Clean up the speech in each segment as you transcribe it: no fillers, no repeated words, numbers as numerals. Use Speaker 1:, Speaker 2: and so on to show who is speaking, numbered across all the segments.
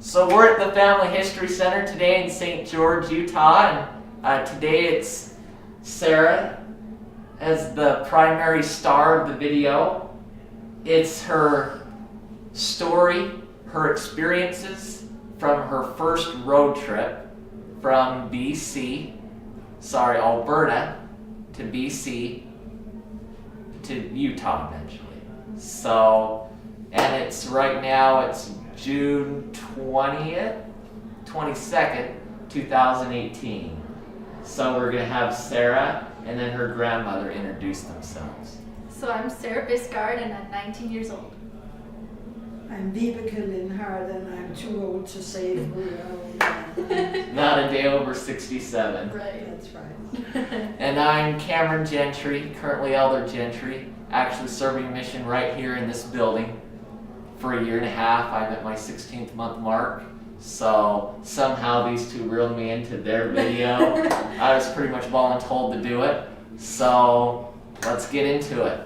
Speaker 1: So we're at the Family History Center today in St. George, Utah, and today it's Sarah as the primary star of the video. It's her story, her experiences from her first road trip from Alberta to BC to Utah eventually. So, and it's right now, it's June 22nd, 2018. So we're going to have Sarah and then her grandmother introduce themselves.
Speaker 2: So I'm Sarah Biscard and I'm 19 years old.
Speaker 3: I'm Vibeke Lindhardt and I'm too old to say who I am.
Speaker 1: Not a day over 67.
Speaker 2: Right.
Speaker 3: That's right.
Speaker 1: And I'm Kameron Gentry, currently Elder Gentry, actually serving mission right here in this building for a year and a half. I'm at my 16th month mark. So somehow these two reeled me into their video. I was pretty much voluntold to do it. So let's get into it.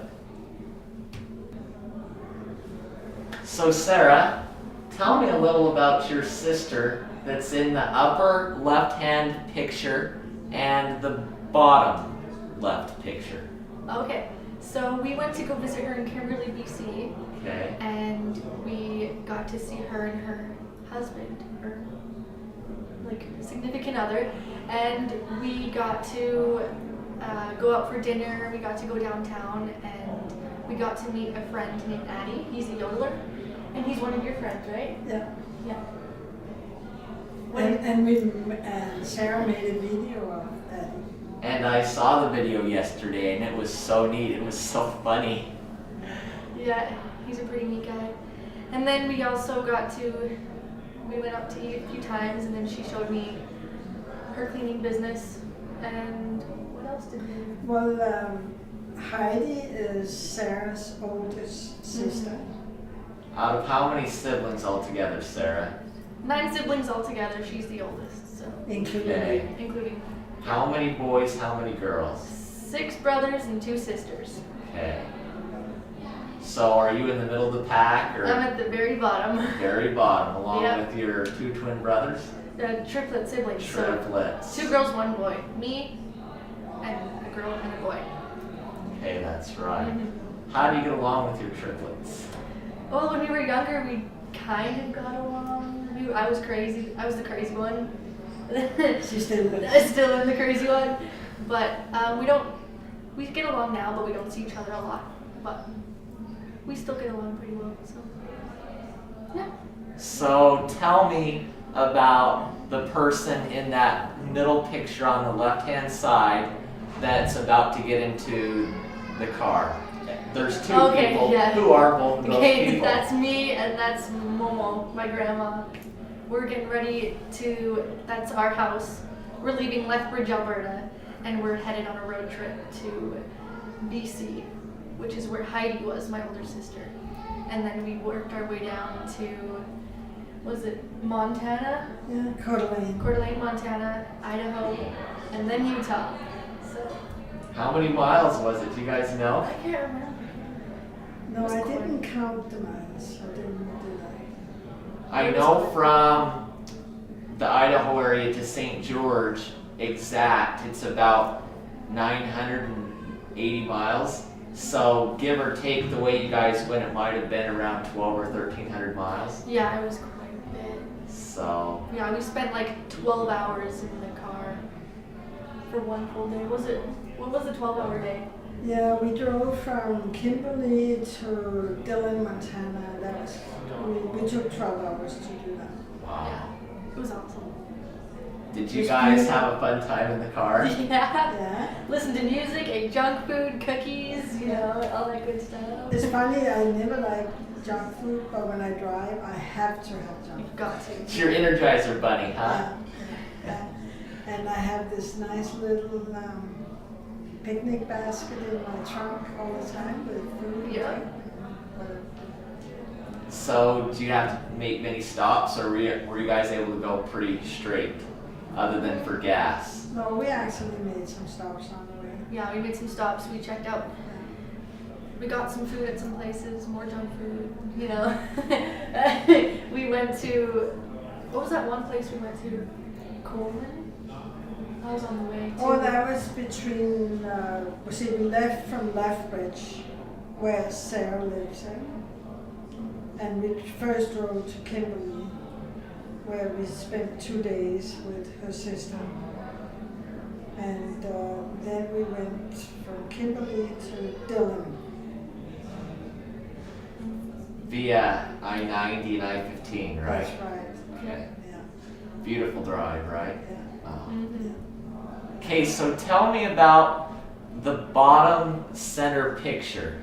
Speaker 1: So Sarah, tell me a little about your sister that's in the upper left-hand picture and the bottom left picture.
Speaker 2: Okay, so we went to go visit her in Kimberley, BC.
Speaker 1: Okay.
Speaker 2: And we got to see her and her husband, or like significant other, and we got to go out for dinner. We got to go downtown, and we got to meet a friend named Addie. He's a yodeler, and he's one of your friends, right?
Speaker 3: Yeah.
Speaker 2: Yeah.
Speaker 3: And Sarah made a video of that.
Speaker 1: And I saw the video yesterday and it was so neat. It was so funny.
Speaker 2: Yeah, he's a pretty neat guy. And then we also we went out to eat a few times, and then she showed me her cleaning business. And what else did we do?
Speaker 3: Well, Heidi is Sarah's oldest sister.
Speaker 1: Out of how many siblings altogether, Sarah?
Speaker 2: 9 siblings altogether. She's the oldest, so
Speaker 3: Including
Speaker 1: Okay.
Speaker 3: me.
Speaker 2: including
Speaker 1: How many boys, how many girls?
Speaker 2: 6 brothers and 2 sisters.
Speaker 1: Okay. So are you in the middle of the pack or
Speaker 2: I'm at the very bottom.
Speaker 1: very bottom, along
Speaker 2: Yep.
Speaker 1: with your 2 twin brothers?
Speaker 2: Triplet siblings.
Speaker 1: Triplets.
Speaker 2: So 2 girls, 1 boy. Me, and a girl and a boy.
Speaker 1: Okay, that's right.
Speaker 2: Mhm.
Speaker 1: How do you get along with your triplets?
Speaker 2: Well, when we were younger, we kind of got along. I was crazy. I was the crazy one.
Speaker 3: She's still with
Speaker 2: I still am the crazy one. But we get along now, but we don't see each other a lot. But we still get along pretty well, so yeah.
Speaker 1: So tell me about the person in that middle picture on the left-hand side that's about to get into the car. There's 2
Speaker 2: Okay,
Speaker 1: people.
Speaker 2: yeah.
Speaker 1: Who are both of those
Speaker 2: Okay,
Speaker 1: people?
Speaker 2: that's me and that's Momo, my grandma. We're getting ready that's our house. We're leaving Lethbridge, Alberta, and we're headed on a road trip to BC, which is where Heidi was, my older sister. And then we worked our way down to, was it Montana?
Speaker 3: Yeah, Courdelaine.
Speaker 2: Courdelaine, Montana, Idaho, and then Utah. So,
Speaker 1: How many miles was it? Do you guys know?
Speaker 2: I can't remember.
Speaker 3: No,
Speaker 2: It's
Speaker 3: I
Speaker 2: cool.
Speaker 3: didn't count the miles. I didn't do
Speaker 1: I know from the Idaho area to St. George exact, it's about 980 miles. So give or take the way you guys went, it might have been around 12 or 1300 miles.
Speaker 2: Yeah, it was quite a bit.
Speaker 1: So
Speaker 2: Yeah, we spent like 12 hours in the car for one full day. What was a 12-hour day?
Speaker 3: that. Yeah, we drove from Kimberley to Courdelaine, Montana. We took 12 hours to do that.
Speaker 1: wow.
Speaker 2: It was awesome.
Speaker 1: Did you guys have a fun time in the car?
Speaker 2: Yeah.
Speaker 3: Yeah.
Speaker 2: Listen to music, ate junk food, cookies, all that good stuff.
Speaker 3: It's funny, I never like junk food, but when I drive, I have to have junk
Speaker 2: You've
Speaker 3: food.
Speaker 2: got to.
Speaker 1: It's your Energizer bunny, huh?
Speaker 3: Yeah. And I have this nice little picnic basket in my trunk all the time with food.
Speaker 2: Yeah.
Speaker 1: So do you have to make many stops, or were you guys able to go pretty straight, other than for gas?
Speaker 3: No, we actually made some stops on the way.
Speaker 2: Yeah, we made some stops. We checked out. We got some food at some places, more junk food, We went to What was that one place we went to? Courdelaine? I was on the way to.
Speaker 3: Oh, that was between, we left from Lethbridge, where Sarah lives in. And we first drove to Kimberley, where we spent 2 days with her sister. And then we went from Kimberley to Dillon.
Speaker 1: Via I-90 and I-15, right?
Speaker 3: That's right.
Speaker 1: Okay.
Speaker 3: Yeah.
Speaker 1: Beautiful drive, right?
Speaker 3: Yeah.
Speaker 1: Oh.
Speaker 2: Mhm.
Speaker 1: Okay, so tell me about the bottom center picture.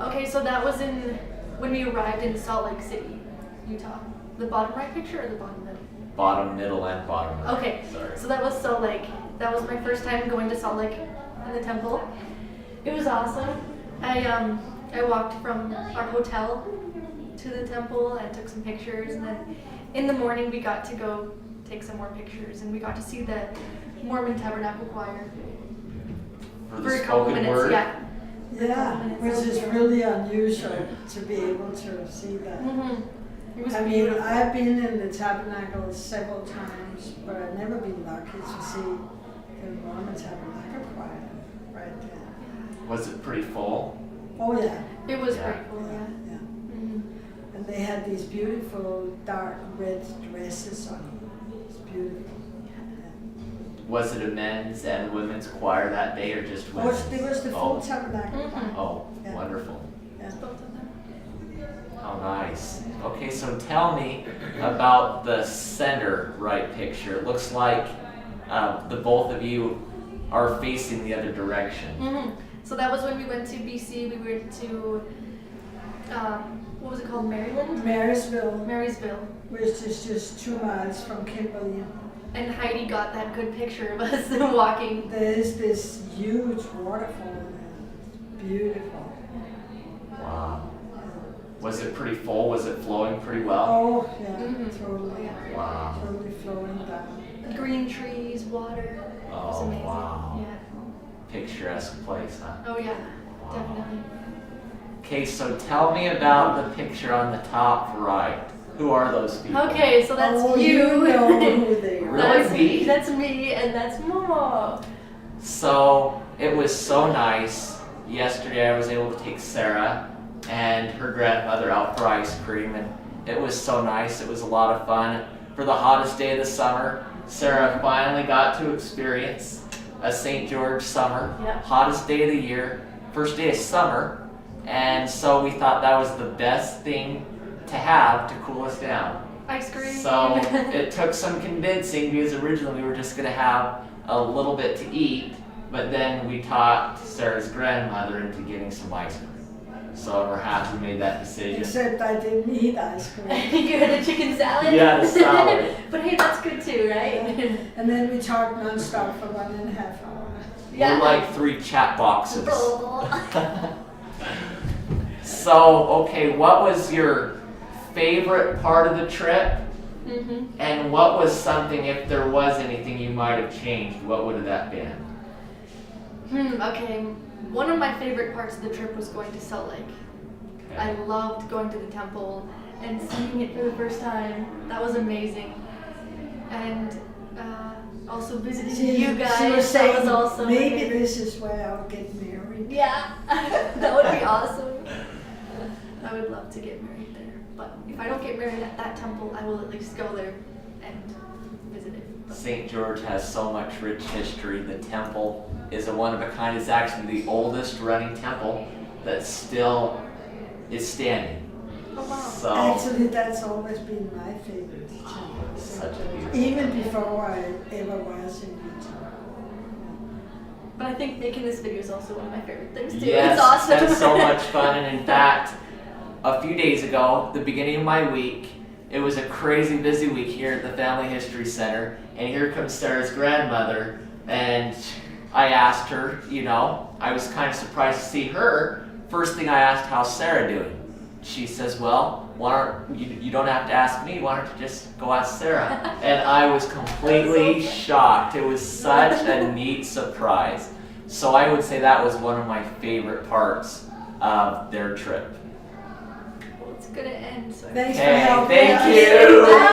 Speaker 2: Okay, so that was when we arrived in Salt Lake City, Utah. The bottom right picture or the bottom middle?
Speaker 1: Bottom, middle, and bottom right.
Speaker 2: Okay,
Speaker 1: Sorry.
Speaker 2: so that was Salt Lake. That was my first time going to Salt Lake in the temple. It was awesome. I walked from our hotel to the temple and took some pictures, and then in the morning we got to go take some more pictures, and we got to see the Mormon Tabernacle Choir
Speaker 1: For the
Speaker 2: for a couple
Speaker 1: spoken
Speaker 2: minutes.
Speaker 1: word?
Speaker 2: Yeah.
Speaker 3: Yeah, which is really unusual to be able to see that.
Speaker 2: Mhm. It was
Speaker 3: I mean,
Speaker 2: beautiful.
Speaker 3: I've been in the tabernacle several times, but I've never been lucky to see the Mormon Tabernacle Choir right there.
Speaker 1: Was it pretty full?
Speaker 3: Oh yeah,
Speaker 2: It was
Speaker 1: Yeah.
Speaker 2: pretty cool,
Speaker 3: yeah,
Speaker 2: yeah.
Speaker 3: yeah.
Speaker 2: Mhm.
Speaker 3: And they had these beautiful dark red dresses on. It's beautiful.
Speaker 1: Was it a men's and women's choir that day or just
Speaker 3: Oh,
Speaker 1: women's?
Speaker 3: it was the full tabernacle
Speaker 2: Mhm.
Speaker 3: choir.
Speaker 1: Oh,
Speaker 3: Yeah.
Speaker 1: wonderful.
Speaker 3: Yeah.
Speaker 2: Both of them.
Speaker 1: How nice. Okay, so tell me about the center right picture. It looks like the both of you are facing the other direction.
Speaker 2: Mhm. So that was when we went to BC. We went to what was it called? Maryland?
Speaker 3: Marysville,
Speaker 2: Marysville.
Speaker 3: which is just 2 miles from Kimberley.
Speaker 2: And Heidi got that good picture of us walking.
Speaker 3: There is this huge waterfall there. It's beautiful.
Speaker 1: Wow. Was it pretty full? Was it flowing pretty well?
Speaker 3: Oh, yeah,
Speaker 2: Mhm.
Speaker 3: totally.
Speaker 1: Wow.
Speaker 3: Totally flowing down.
Speaker 2: Green trees, water. It was
Speaker 1: Oh,
Speaker 2: amazing.
Speaker 1: wow.
Speaker 2: Yeah.
Speaker 1: Picturesque place, huh?
Speaker 2: Oh yeah,
Speaker 1: Wow.
Speaker 2: definitely.
Speaker 1: Okay, so tell me about the picture on the top right. Who are those people?
Speaker 2: Okay, so that's
Speaker 3: Oh,
Speaker 2: you.
Speaker 3: you know who they are.
Speaker 1: Really?
Speaker 2: That's
Speaker 1: Me?
Speaker 2: That's me, and that's Momo.
Speaker 1: So it was so nice. Yesterday I was able to take Sarah and her grandmother out for ice cream, and it was so nice. It was a lot of fun. For the hottest day of the summer, Sarah finally got to experience a St. George summer.
Speaker 2: Yeah.
Speaker 1: Hottest day of the year, first day of summer, and so we thought that was the best thing to have to cool us down.
Speaker 2: Ice cream.
Speaker 1: So it took some convincing because originally we were just going to have a little bit to eat, but then we talked Sarah's grandmother into getting some ice cream. So we're happy we made that decision.
Speaker 3: Except I didn't eat ice cream.
Speaker 2: You had a chicken salad?
Speaker 1: Yeah, the salad.
Speaker 2: But hey, that's good too, right?
Speaker 3: And then we talked nonstop for 1.5 hours.
Speaker 2: Yeah.
Speaker 1: We're like 3 chat boxes. So, okay, what was your favorite part of the trip?
Speaker 2: Mhm.
Speaker 1: And what was something, if there was anything you might have changed, what would have that been?
Speaker 2: Okay. One of my favorite parts of the trip was going to Salt Lake. I loved going to the temple and seeing it for the first time. That was amazing. And also visiting you guys.
Speaker 3: She was
Speaker 2: that was
Speaker 3: saying,
Speaker 2: also
Speaker 3: maybe
Speaker 2: amazing.
Speaker 3: this is where I'll get married.
Speaker 2: Yeah, that would be awesome. I would love to get married there. But if I don't get married at that temple, I will at least go there and visit it.
Speaker 1: St. George has so much rich history. The temple is a one of a kind. It's actually the oldest running temple that still is standing.
Speaker 2: Oh wow.
Speaker 1: So,
Speaker 3: Actually, that's always been my favorite temple.
Speaker 1: such a beautiful.
Speaker 3: Even before I ever was in Utah.
Speaker 2: But I think making this video is also one of my favorite things too.
Speaker 1: Yes,
Speaker 2: It's awesome.
Speaker 1: that's so much fun. And in fact, a few days ago, the beginning of my week, it was a crazy busy week here at the Family History Center. And here comes Sarah's grandmother. And I asked her, I was kind of surprised to see her. First thing I asked, how's Sarah doing? She says, well, you don't have to ask me, why don't you just go ask Sarah? And I was completely shocked. It was such a neat surprise. So I would say that was one of my favorite parts of their trip.
Speaker 2: Well, it's gonna end. So
Speaker 3: Thanks for
Speaker 1: Okay,
Speaker 3: helping
Speaker 1: thank
Speaker 3: us.
Speaker 1: you.